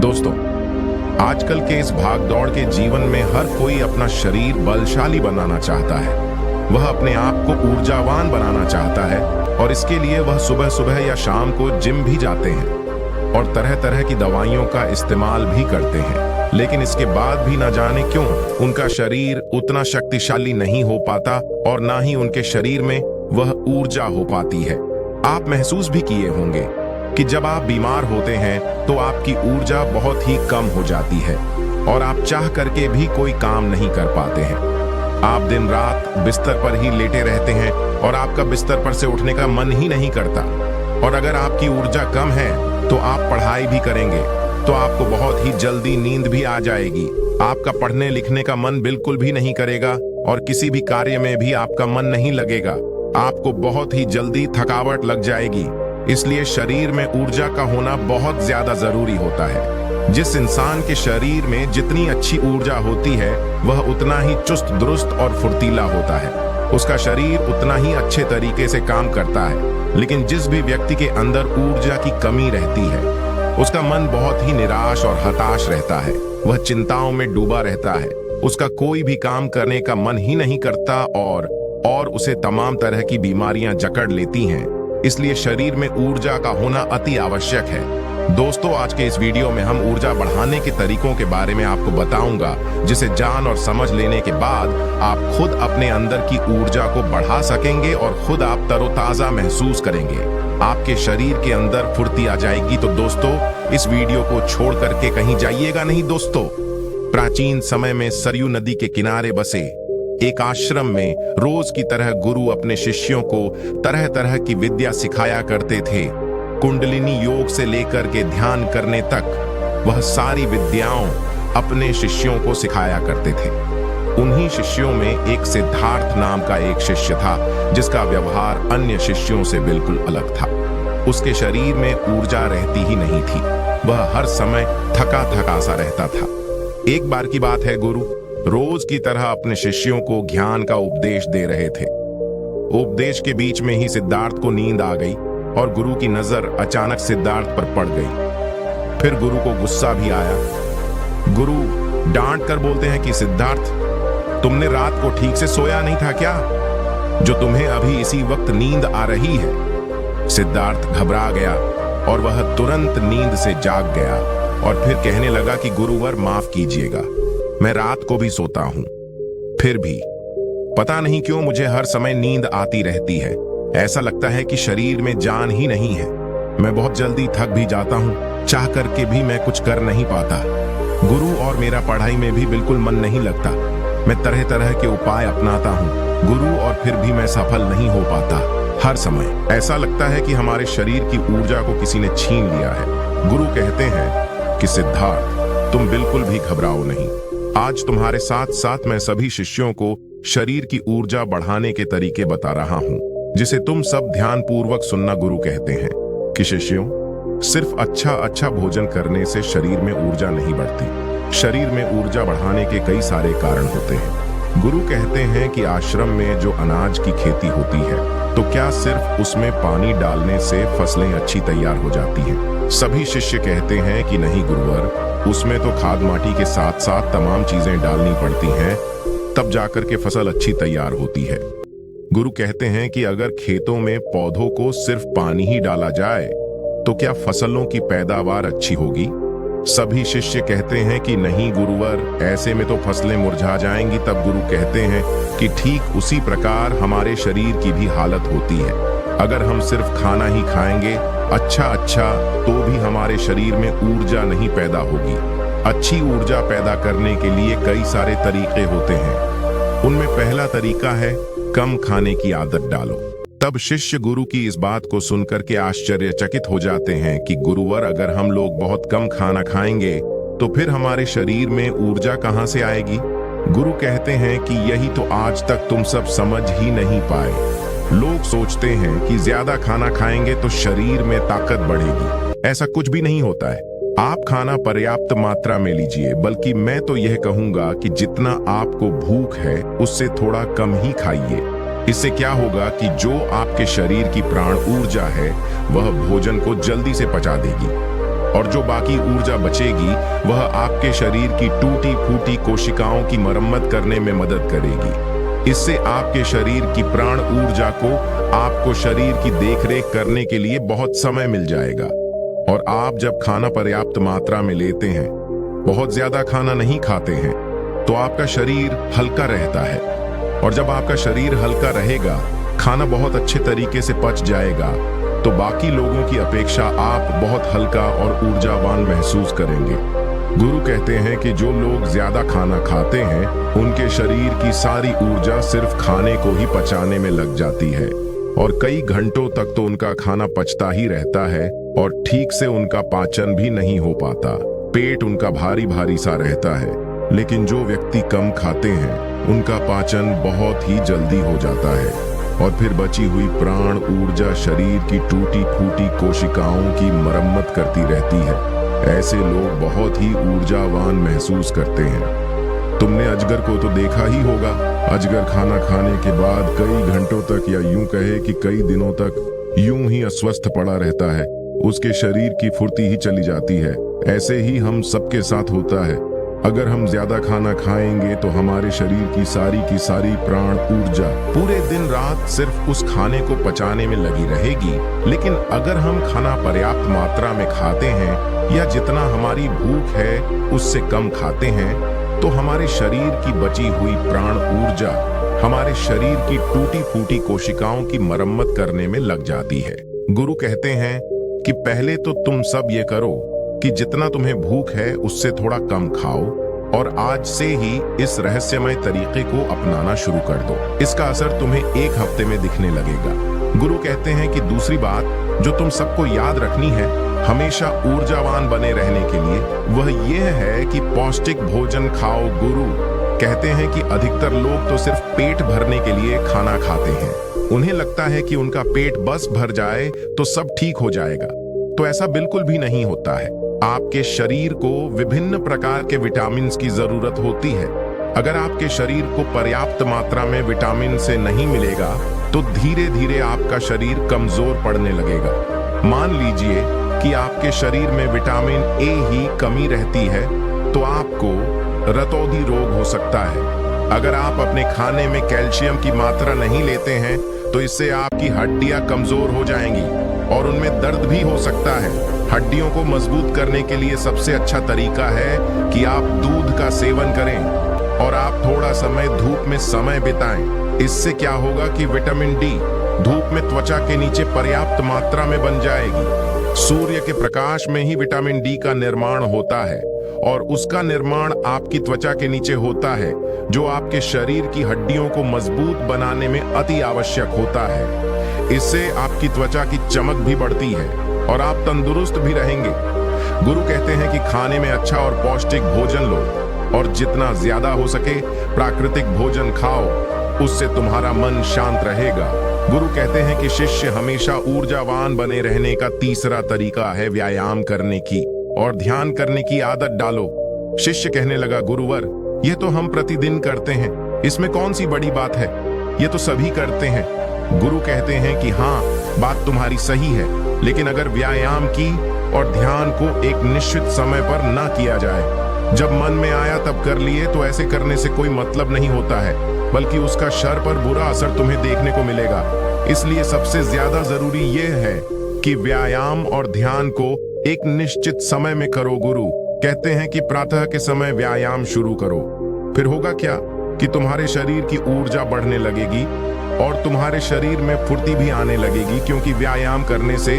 दोस्तों, आजकल के इस भागदौड़ के जीवन में हर कोई अपना शरीर बलशाली बनाना चाहता है। वह अपने आप को ऊर्जावान बनाना चाहता है और इसके लिए वह सुबह सुबह या शाम को जिम भी जाते हैं और तरह तरह की दवाइयों का इस्तेमाल भी करते हैं। लेकिन इसके बाद भी न जाने क्यों उनका शरीर उतना शक्तिशाली नहीं हो पाता और ना ही उनके शरीर में वह ऊर्जा हो पाती है। आप महसूस भी किए होंगे कि जब आप बीमार होते हैं तो आपकी ऊर्जा बहुत ही कम हो जाती है और आप चाह करके भी कोई काम नहीं कर पाते हैं। आप दिन रात बिस्तर पर ही लेटे रहते हैं और आपका बिस्तर पर से उठने का मन ही नहीं करता। और अगर आपकी ऊर्जा कम है तो आप पढ़ाई भी करेंगे तो आपको बहुत ही जल्दी नींद भी आ जाएगी। आपका पढ़ने लिखने का मन बिल्कुल भी नहीं करेगा और किसी भी कार्य में भी आपका मन नहीं लगेगा। आपको बहुत ही जल्दी थकावट लग जाएगी। इसलिए शरीर में ऊर्जा का होना बहुत ज्यादा जरूरी होता है। जिस इंसान के शरीर में जितनी अच्छी ऊर्जा होती है वह उतना ही चुस्त दुरुस्त और फुर्तीला होता है। उसका शरीर उतना ही अच्छे तरीके से काम करता है। लेकिन जिस भी व्यक्ति के अंदर ऊर्जा की कमी रहती है उसका मन बहुत ही निराश और हताश रहता है। वह चिंताओं में डूबा रहता है। उसका कोई भी काम करने का मन ही नहीं करता और उसे तमाम तरह की बीमारियां जकड़ लेती हैं। इसलिए शरीर में ऊर्जा का होना अति आवश्यक है। दोस्तों, आज के इस वीडियो में हम ऊर्जा बढ़ाने के तरीकों के बारे में आपको बताऊंगा, जिसे जान और समझ लेने के बाद आप खुद अपने अंदर की ऊर्जा को बढ़ा सकेंगे और खुद आप तरोताजा महसूस करेंगे। आपके शरीर के अंदर फुर्ती आ जाएगी। तो दोस्तों, इस वीडियो को छोड़ करके कहीं जाइएगा नहीं। दोस्तों, प्राचीन समय में सरयू नदी के किनारे बसे एक आश्रम में रोज की तरह गुरु अपने शिष्यों को तरह तरह की विद्या सिखाया करते थे। कुंडलिनी योग से लेकर के ध्यान करने तक वह सारी विद्याओं अपने शिष्यों को सिखाया करते थे। उन्हीं शिष्यों में एक सिद्धार्थ नाम का एक शिष्य था जिसका व्यवहार अन्य शिष्यों से बिल्कुल अलग था। उसके शरीर में ऊर्जा रहती ही नहीं थी। वह हर समय थका थका सा रहता था। एक बार की बात है, गुरु रोज की तरह अपने शिष्यों को ज्ञान का उपदेश दे रहे थे। उपदेश के बीच में ही सिद्धार्थ को नींद आ गई और गुरु की नजर अचानक सिद्धार्थ पर पड़ गई। फिर गुरु को गुस्सा भी आया। गुरु डांट कर बोलते हैं कि सिद्धार्थ, तुमने रात को ठीक से सोया नहीं था क्या, जो तुम्हें अभी इसी वक्त नींद आ रही है। सिद्धार्थ घबरा गया और वह तुरंत नींद से जाग गया और फिर कहने लगा कि गुरुवर माफ कीजिएगा, मैं रात को भी सोता हूं, फिर भी पता नहीं क्यों मुझे हर समय नींद आती रहती है। ऐसा लगता है कि शरीर में जान ही नहीं है। मैं बहुत जल्दी थक भी जाता हूं, चाह करके भी मैं कुछ कर नहीं पाता। गुरु, और मेरा पढ़ाई में भी बिल्कुल मन नहीं लगता। मैं तरह तरह के उपाय अपनाता हूं गुरु, और फिर भी मैं सफल नहीं हो पाता। हर समय ऐसा लगता है कि हमारे शरीर की ऊर्जा को किसी ने छीन लिया है। गुरु कहते हैं कि सिद्धार्थ, तुम बिल्कुल भी घबराओ नहीं। आज तुम्हारे साथ साथ मैं सभी शिष्यों को शरीर की ऊर्जा बढ़ाने के तरीके बता रहा हूं, जिसे तुम सब ध्यान पूर्वक सुनना। गुरु कहते हैं कि शिष्यों, सिर्फ अच्छा भोजन करने से शरीर में ऊर्जा नहीं बढ़ती। शरीर में ऊर्जा बढ़ाने के कई सारे कारण होते हैं। गुरु कहते हैं कि आश्रम में जो अनाज की खेती होती है तो क्या सिर्फ उसमें पानी डालने से फसलें अच्छी तैयार हो जाती हैं? सभी शिष्य कहते हैं कि नहीं गुरुवर, उसमें तो खाद माटी के साथ साथ तमाम चीजें डालनी पड़ती हैं, तब जाकर के फसल अच्छी तैयार होती है। गुरु कहते हैं कि अगर खेतों में पौधों को सिर्फ पानी ही डाला जाए तो क्या फसलों की पैदावार अच्छी होगी? सभी शिष्य कहते हैं कि नहीं गुरुवर, ऐसे में तो फसलें मुरझा जाएंगी। तब गुरु कहते हैं कि ठीक उसी प्रकार हमारे शरीर की भी हालत होती है। अगर हम सिर्फ खाना ही खाएंगे अच्छा तो भी हमारे शरीर में ऊर्जा नहीं पैदा होगी। अच्छी ऊर्जा पैदा करने के लिए कई सारे तरीके होते हैं। उनमें पहला तरीका है कम खाने की आदत डालो। तब शिष्य गुरु की इस बात को सुनकर के आश्चर्यचकित हो जाते हैं कि गुरुवर, अगर हम लोग बहुत कम खाना खाएंगे तो फिर हमारे शरीर में ऊर्जा कहां से आएगी? गुरु कहते हैं कि यही तो आज तक तुम सब समझ ही नहीं पाए। लोग सोचते हैं कि ज्यादा खाना खाएंगे तो शरीर में ताकत बढ़ेगी। ऐसा कुछ भी नहीं होता है। आप खाना पर्याप्त मात्रा में लीजिए, बल्कि मैं तो यह कहूंगा कि जितना आपको भूख है उससे थोड़ा कम ही खाइए। इससे क्या होगा कि जो आपके शरीर की प्राण ऊर्जा है वह भोजन को जल्दी से पचा देगी और जो बाकी ऊर्जा बचेगी वह आपके शरीर की टूटी फूटी कोशिकाओं की मरम्मत करने में मदद करेगी। इससे आपके शरीर की प्राण ऊर्जा को आपको शरीर की देखरेख करने के लिए बहुत समय मिल जाएगा। और आप जब खाना पर्याप्त मात्रा में लेते हैं, बहुत ज्यादा खाना नहीं खाते हैं, तो आपका शरीर हल्का रहता है। और जब आपका शरीर हल्का रहेगा, खाना बहुत अच्छे तरीके से पच जाएगा, तो बाकी लोगों की अपेक्षा आप बहुत हल्का और ऊर्जावान महसूस करेंगे। गुरु कहते हैं कि जो लोग ज्यादा खाना खाते हैं, उनके शरीर की सारी ऊर्जा सिर्फ खाने को ही पचाने में लग जाती है और कई घंटों तक तो उनका खाना पचता ही रहता है और ठीक से उनका पाचन भी नहीं हो पाता। पेट उनका भारी भारी सा रहता है। लेकिन जो व्यक्ति कम खाते हैं, उनका पाचन बहुत ही जल्दी हो जाता है और फिर बची हुई प्राण ऊर्जा शरीर की टूटी फूटी कोशिकाओं की मरम्मत करती रहती है। ऐसे लोग बहुत ही ऊर्जावान महसूस करते हैं। तुमने अजगर को तो देखा ही होगा। अजगर खाना खाने के बाद कई घंटों तक या यूं कहे कि कई दिनों तक यूं ही अस्वस्थ पड़ा रहता है। उसके शरीर की फुर्ती ही चली जाती है। ऐसे ही हम सबके साथ होता है। अगर हम ज्यादा खाना खाएंगे तो हमारे शरीर की सारी प्राण ऊर्जा पूरे दिन रात सिर्फ उस खाने को पचाने में लगी रहेगी। लेकिन अगर हम खाना पर्याप्त मात्रा में खाते हैं या जितना हमारी भूख है उससे कम खाते हैं, तो हमारे शरीर की बची हुई प्राण ऊर्जा हमारे शरीर की टूटी फूटी कोशिकाओं की मरम्मत करने में लग जाती है। गुरु कहते हैं कि पहले तो तुम सब ये करो कि जितना तुम्हें भूख है उससे थोड़ा कम खाओ और आज से ही इस रहस्यमय तरीके को अपनाना शुरू कर दो। इसका असर तुम्हें 1 हफ्ते में दिखने लगेगा। गुरु कहते हैं कि दूसरी बात जो तुम सबको याद रखनी है हमेशा ऊर्जावान बने रहने के लिए, वह यह है कि पौष्टिक भोजन खाओ। गुरु कहते हैं कि अधिकतर लोग तो सिर्फ पेट भरने के लिए खाना खाते हैं। उन्हें लगता है कि उनका पेट बस भर जाए तो सब ठीक हो जाएगा। तो ऐसा बिल्कुल भी नहीं होता है। आपके शरीर को विभिन्न प्रकार के विटामिन की जरूरत होती है। अगर आपके शरीर को पर्याप्त मात्रा में विटामिन से नहीं मिलेगा तो धीरे धीरे आपका शरीर कमजोर पड़ने लगेगा। मान लीजिए कि आपके शरीर में विटामिन ए ही कमी रहती है तो आपको रतौंधी रोग हो सकता है। अगर आप अपने खाने में कैल्शियम की मात्रा नहीं लेते हैं तो इससे आपकी हड्डियां कमजोर हो जाएंगी और उनमें दर्द भी हो सकता है। हड्डियों को मजबूत करने के लिए सबसे अच्छा तरीका है कि आप दूध का सेवन करें और आप थोड़ा समय धूप में समय बिताएं। इससे क्या होगा कि विटामिन डी धूप में त्वचा के नीचे पर्याप्त मात्रा में बन जाएगी। सूर्य के प्रकाश में ही विटामिन डी का निर्माण होता है और उसका निर्माण आपकी त्वचा के नीचे होता है, जो आपके शरीर की हड्डियों को मजबूत बनाने में अति आवश्यक होता है। इससे आपकी त्वचा की चमक भी बढ़ती है और आप तंदुरुस्त भी रहेंगे। गुरु कहते हैं कि खाने में अच्छा और पौष्टिक भोजन लो और जितना ज्यादा हो सके प्राकृतिक भोजन खाओ, उससे तुम्हारा मन शांत रहेगा। गुरु कहते हैं कि शिष्य हमेशा ऊर्जावान बने रहने का तीसरा तरीका है व्यायाम करने की और ध्यान करने की आदत डालो। शिष्य कहने लगा, गुरुवर, यह तो हम प्रतिदिन करते हैं, इसमें कौन सी बड़ी बात है, ये तो सभी करते हैं। गुरु कहते हैं कि हाँ, बात तुम्हारी सही है, लेकिन अगर व्यायाम की और ध्यान को एक निश्चित समय पर ना किया जाए, जब मन में आया तब कर लिए, तो ऐसे करने से कोई मतलब नहीं होता है, बल्कि उसका शर पर बुरा असर तुम्हें देखने को मिलेगा। इसलिए सबसे ज्यादा जरूरी यह है कि व्यायाम और ध्यान को एक निश्चित समय में करो। गुरु कहते हैं कि प्रातः के समय व्यायाम शुरू करो, फिर होगा क्या कि तुम्हारे शरीर की ऊर्जा बढ़ने लगेगी और तुम्हारे शरीर में फुर्ती भी आने लगेगी, क्योंकि व्यायाम करने से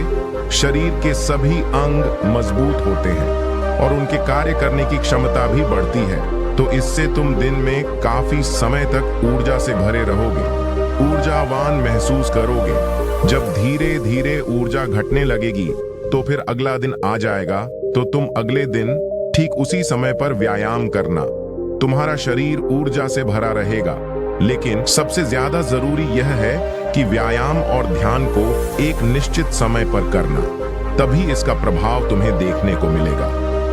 शरीर के सभी अंग मजबूत होते हैं और उनके कार्य करने की क्षमता भी बढ़ती है। तो इससे तुम दिन में काफी समय तक ऊर्जा से भरे रहोगे, ऊर्जावान महसूस करोगे। जब धीरे धीरे ऊर्जा घटने लगेगी तो फिर अगला दिन आ जाएगा, तो तुम अगले दिन ठीक उसी समय पर व्यायाम करना। तुम्हारा शरीर ऊर्जा से भरा रहेगा। लेकिन सबसे ज्यादा जरूरी यह है कि व्यायाम और ध्यान को एक निश्चित समय पर करना, तभी इसका प्रभाव तुम्हें देखने को मिलेगा।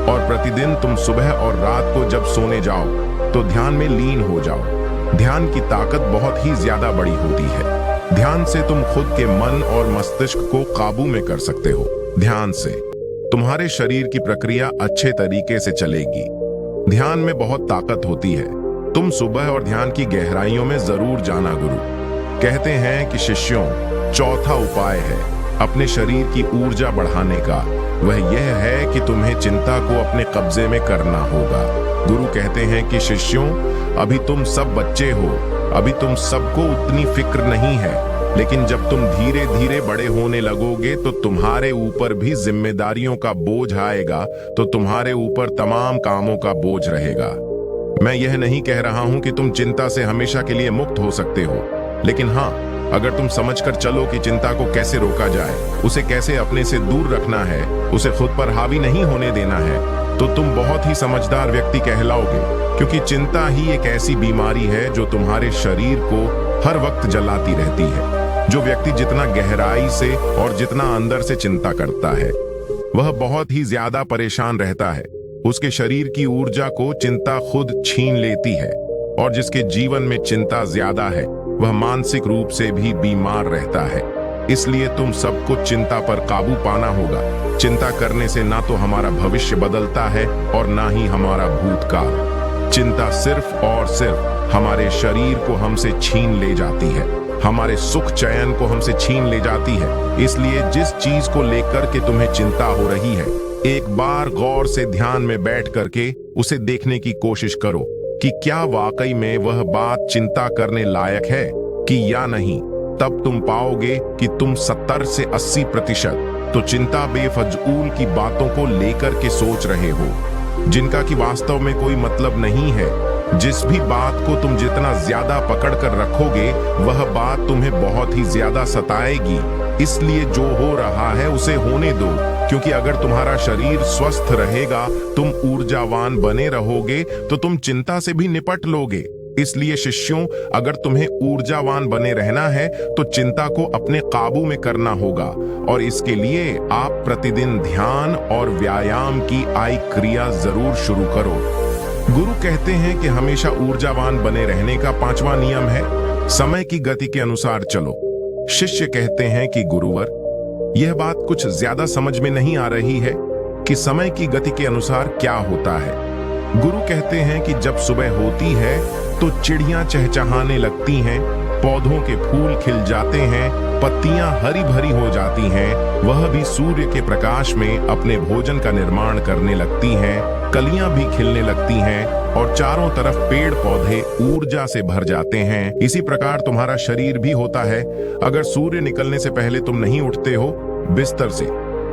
और प्रतिदिन तुम सुबह और रात को जब सोने जाओ तो ध्यान में लीन हो जाओ। ध्यान की ताकत बहुत ही ज्यादा बड़ी होती है। ध्यान से तुम खुद के मन और मस्तिष्क को काबू में कर सकते हो। ध्यान से तुम्हारे शरीर की प्रक्रिया अच्छे तरीके से चलेगी। ध्यान में बहुत ताकत होती है। तुम सुबह और ध्यान की गहराइयों में जरूर जाना। गुरु कहते हैं कि शिष्यों, चौथा उपाय है अपने शरीर की ऊर्जा बढ़ाने का। वह यह है कि तुम्हें चिंता को अपने कब्जे में करना होगा। गुरु कहते हैं कि शिष्यों, अभी तुम सब बच्चे हो, अभी तुम सबको उतनी फिक्र नहीं है, लेकिन जब तुम धीरे धीरे बड़े होने लगोगे तो तुम्हारे ऊपर भी जिम्मेदारियों का बोझ आएगा, तो तुम्हारे ऊपर तमाम कामों का बोझ रहेगा। मैं यह नहीं कह रहा हूं कि तुम चिंता से हमेशा के लिए मुक्त हो सकते हो, लेकिन हाँ, अगर तुम समझकर चलो कि चिंता को कैसे रोका जाए, उसे कैसे अपने से दूर रखना है, उसे खुद पर हावी नहीं होने देना है, तो तुम बहुत ही समझदार व्यक्ति कहलाओगे। क्योंकि चिंता ही एक ऐसी बीमारी है जो तुम्हारे शरीर को हर वक्त जलाती रहती है। जो व्यक्ति जितना गहराई से और जितना अंदर से चिंता करता है, वह बहुत ही ज्यादा परेशान रहता है। उसके शरीर की ऊर्जा को चिंता खुद छीन लेती है, और जिसके जीवन में चिंता ज्यादा है वह मानसिक रूप से भी बीमार रहता है। इसलिए तुम सबको चिंता पर काबू पाना होगा। चिंता करने से ना तो हमारा भविष्य बदलता है और ना ही हमारा भूतकाल। चिंता सिर्फ और सिर्फ हमारे शरीर को हमसे छीन ले जाती है, हमारे सुख चैन को हमसे छीन ले जाती है। इसलिए जिस चीज को लेकर के तुम्हें चिंता हो रही है, एक बार गौर से ध्यान में बैठ करके उसे देखने की कोशिश करो कि क्या वाकई में वह बात चिंता करने लायक है कि या नहीं। तब तुम पाओगे कि तुम 70 से 80% तो चिंता बेफजूल की बातों को लेकर के सोच रहे हो, जिनका कि वास्तव में कोई मतलब नहीं है। जिस भी बात को तुम जितना ज्यादा पकड़ कर रखोगे, वह बात तुम्हें बहुत ही ज्यादा सताएगी। इसलिए जो हो रहा है उसे होने दो, क्योंकि अगर तुम्हारा शरीर स्वस्थ रहेगा, तुम ऊर्जावान बने रहोगे, तो तुम चिंता से भी निपट लोगे। इसलिए शिष्यों, अगर तुम्हें ऊर्जावान बने रहना है तो चिंता को अपने काबू में करना होगा, और इसके लिए आप प्रतिदिन ध्यान और व्यायाम की आय क्रिया जरूर शुरू करो। गुरु कहते हैं कि हमेशा ऊर्जावान बने रहने का 5वां नियम है, समय की गति के अनुसार चलो। शिष्य कहते हैं कि गुरुवर, यह बात कुछ ज्यादा समझ में नहीं आ रही है कि समय की गति के अनुसार क्या होता है। गुरु कहते हैं कि जब सुबह होती है तो चिड़ियां चहचहाने लगती हैं, पौधों के फूल खिल जाते हैं, पत्तियां हरी भरी हो जाती हैं, वह भी सूर्य के प्रकाश में अपने भोजन का निर्माण करने लगती हैं, कलियां भी खिलने लगती हैं, और चारों तरफ पेड़ पौधे ऊर्जा से भर जाते हैं। इसी प्रकार तुम्हारा शरीर भी होता है। अगर सूर्य निकलने से पहले तुम नहीं उठते हो बिस्तर से,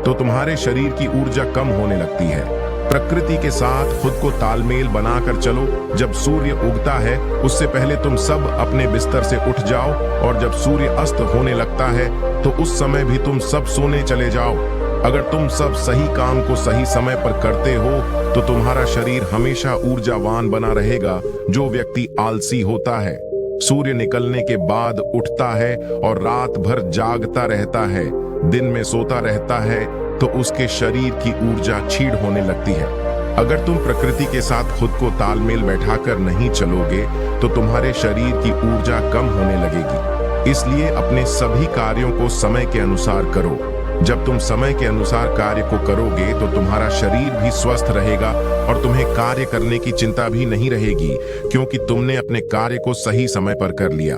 तो तुम्हारे शरीर की ऊर्जा कम होने लगती है। प्रकृति के साथ खुद को तालमेल बनाकर चलो। जब सूर्य उगता है उससे पहले तुम सब अपने बिस्तर से उठ जाओ, और जब सूर्य अस्त होने लगता है तो उस समय भी तुम सब सोने चले जाओ। अगर तुम सब सही काम को सही समय पर करते हो तो तुम्हारा शरीर हमेशा ऊर्जावान बना रहेगा। जो व्यक्ति आलसी होता है, सूर्य निकलने के बाद उठता है और रात भर जागता रहता है, दिन में सोता रहता है, तो उसके शरीर की ऊर्जा क्षीण होने लगती है। अगर तुम प्रकृति के साथ खुद को तालमेल बैठाकर नहीं चलोगे तो तुम्हारे शरीर की ऊर्जा कम होने लगेगी। इसलिए अपने सभी कार्यों को समय के अनुसार करो। जब तुम समय के अनुसार कार्य को करोगे तो तुम्हारा शरीर भी स्वस्थ रहेगा और तुम्हें कार्य करने की चिंता भी नहीं रहेगी, क्योंकि तुमने अपने कार्य को सही समय पर कर लिया।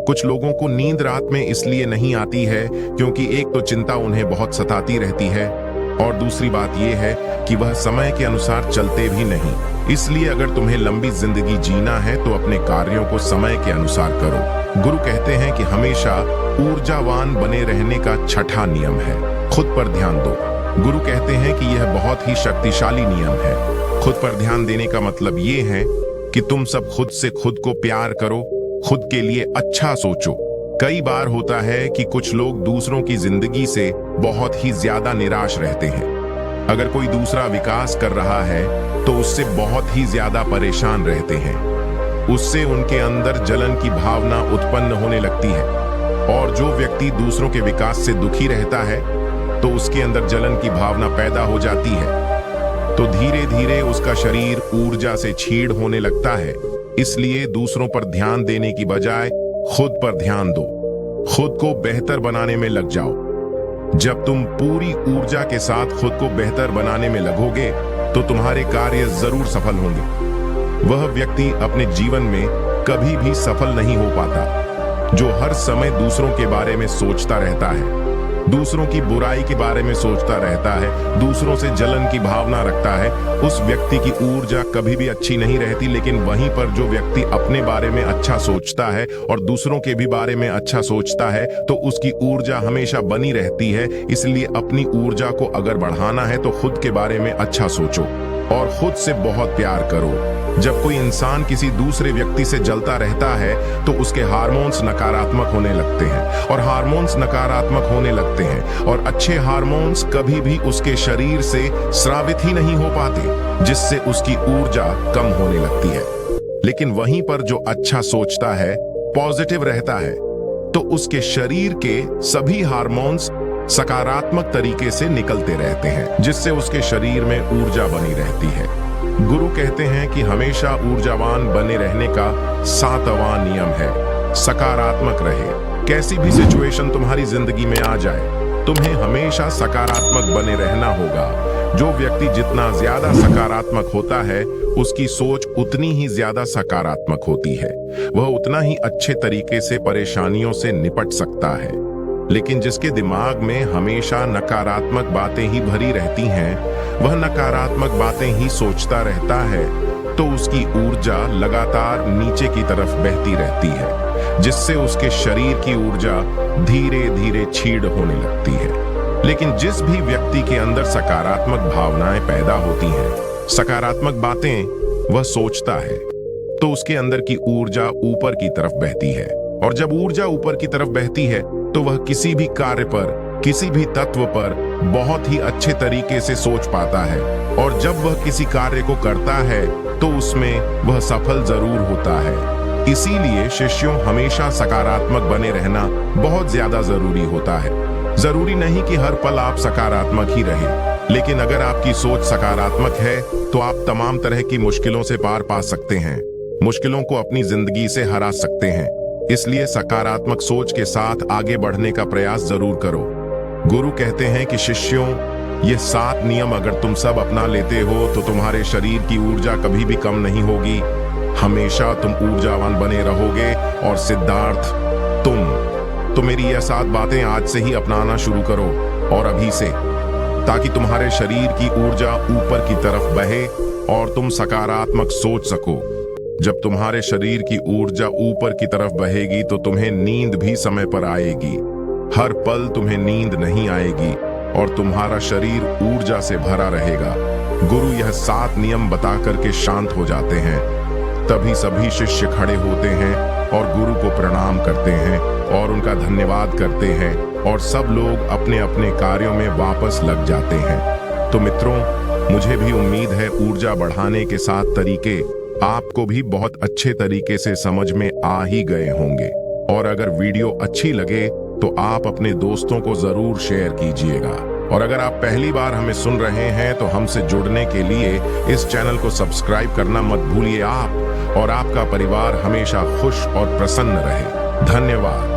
कुछ लोगों को नींद रात में इसलिए नहीं आती है क्योंकि एक तो चिंता उन्हें बहुत सताती रहती है, और दूसरी बात यह है कि वह समय के अनुसार चलते भी नहीं। इसलिए अगर तुम्हें लंबी जिंदगी जीना है तो अपने कार्यों को समय के अनुसार करो। गुरु कहते हैं कि हमेशा ऊर्जावान बने रहने का 6वां नियम है, खुद पर ध्यान दो। गुरु कहते हैं कि यह बहुत ही शक्तिशाली नियम है। खुद पर ध्यान देने का मतलब ये है कि तुम सब खुद से खुद को प्यार करो, खुद के लिए अच्छा सोचो। कई बार होता है कि कुछ लोग दूसरों की जिंदगी से बहुत ही ज्यादा निराश रहते हैं। अगर कोई दूसरा विकास कर रहा है तो उससे बहुत ही ज्यादा परेशान रहते हैं। उससे उनके अंदर जलन की भावना उत्पन्न होने लगती है, और जो व्यक्ति दूसरों के विकास से दुखी रहता है तो उसके अंदर जलन की भावना पैदा हो जाती है, तो धीरे धीरे उसका शरीर ऊर्जा से क्षीण होने लगता है। इसलिए दूसरों पर ध्यान देने की बजाय खुद पर ध्यान दो, खुद को बेहतर बनाने में लग जाओ। जब तुम पूरी ऊर्जा के साथ खुद को बेहतर बनाने में लगोगे तो तुम्हारे कार्य जरूर सफल होंगे। वह व्यक्ति अपने जीवन में कभी भी सफल नहीं हो पाता जो हर समय दूसरों के बारे में सोचता रहता है, दूसरों की बुराई के बारे में सोचता रहता है, दूसरों से जलन की भावना रखता है। उस व्यक्ति की ऊर्जा कभी भी अच्छी नहीं रहती। लेकिन वहीं पर जो व्यक्ति अपने बारे में अच्छा सोचता है और दूसरों के भी बारे में अच्छा सोचता है तो उसकी ऊर्जा हमेशा बनी रहती है। इसलिए अपनी ऊर्जा को अगर बढ़ाना है तो खुद के बारे में अच्छा सोचो और खुद से बहुत प्यार करो। जब कोई इंसान किसी दूसरे व्यक्ति से जलता रहता है तो उसके हार्मोन्स नकारात्मक होने लगते हैं और हार्मोन्स नकारात्मक होने लगते हैं और अच्छे हार्मोन्स कभी भी उसके शरीर से स्रावित ही नहीं हो पाते, जिससे उसकी ऊर्जा कम होने लगती है। लेकिन वहीं पर जो अच्छा सोचता है, पॉजिटिव रहता है, तो उसके शरीर के सभी हार्मोन्स सकारात्मक तरीके से निकलते रहते हैं, जिससे उसके शरीर में ऊर्जा बनी रहती है। गुरु कहते हैं कि हमेशा ऊर्जावान बने रहने का 7वां नियम है, सकारात्मक रहे। कैसी भी सिचुएशन तुम्हारी जिंदगी में आ जाए, तुम्हें हमेशा सकारात्मक बने रहना होगा। जो व्यक्ति जितना ज्यादा सकारात्मक होता है, उसकी सोच उतनी ही ज्यादा सकारात्मक होती है। वह उतना ही अच्छे तरीके से परेशानियों से निपट सकता है। लेकिन जिसके दिमाग में हमेशा नकारात्मक बातें ही भरी रहती हैं, वह नकारात्मक बातें ही सोचता रहता है, तो उसकी ऊर्जा लगातार नीचे की तरफ बहती रहती है, जिससे उसके शरीर की ऊर्जा धीरे धीरे क्षीण होने लगती है। लेकिन जिस भी व्यक्ति के अंदर सकारात्मक भावनाएं पैदा होती हैं, सकारात्मक बातें वह सोचता है, तो उसके अंदर की ऊर्जा ऊपर की तरफ बहती है। और जब ऊर्जा ऊपर की तरफ बहती है तो वह किसी भी कार्य पर, किसी भी तत्व पर बहुत ही अच्छे तरीके से सोच पाता है। और जब वह किसी कार्य को करता है तो उसमें वह सफल जरूर होता है। इसीलिए शिष्यों, हमेशा सकारात्मक बने रहना बहुत ज्यादा जरूरी होता है। जरूरी नहीं कि हर पल आप सकारात्मक ही रहें, लेकिन अगर आपकी सोच सकारात्मक है तो आप तमाम तरह की मुश्किलों से पार पा सकते हैं, मुश्किलों को अपनी जिंदगी से हरा सकते हैं। इसलिए सकारात्मक सोच के साथ आगे बढ़ने का प्रयास जरूर करो। गुरु कहते हैं कि शिष्यों, ये 7 नियम अगर तुम सब अपना लेते हो तो तुम्हारे शरीर की ऊर्जा कभी भी कम नहीं होगी। हमेशा तुम ऊर्जावान बने रहोगे। और सिद्धार्थ, तुम तो मेरी यह 7 बातें आज से ही अपनाना शुरू करो, और अभी से, ताकि तुम्हारे शरीर की ऊर्जा ऊपर की तरफ बहे और तुम सकारात्मक सोच सको। जब तुम्हारे शरीर की ऊर्जा ऊपर की तरफ बहेगी तो तुम्हें नींद भी समय पर आएगी। हर पल तुम्हें नींद नहीं आएगी और तुम्हारा शरीर ऊर्जा से भरा रहेगा। गुरु यह 7 नियम बता करके शांत हो जाते हैं। तभी सभी शिष्य खड़े होते हैं और गुरु को प्रणाम करते हैं और उनका धन्यवाद करते हैं, और सब लोग अपने अपने कार्यों में वापस लग जाते हैं। तो मित्रों, मुझे भी उम्मीद है ऊर्जा बढ़ाने के 7 तरीके आपको भी बहुत अच्छे तरीके से समझ में आ ही गए होंगे। और अगर वीडियो अच्छी लगे तो आप अपने दोस्तों को जरूर शेयर कीजिएगा। और अगर आप पहली बार हमें सुन रहे हैं तो हमसे जुड़ने के लिए इस चैनल को सब्सक्राइब करना मत भूलिए। आप और आपका परिवार हमेशा खुश और प्रसन्न रहे। धन्यवाद।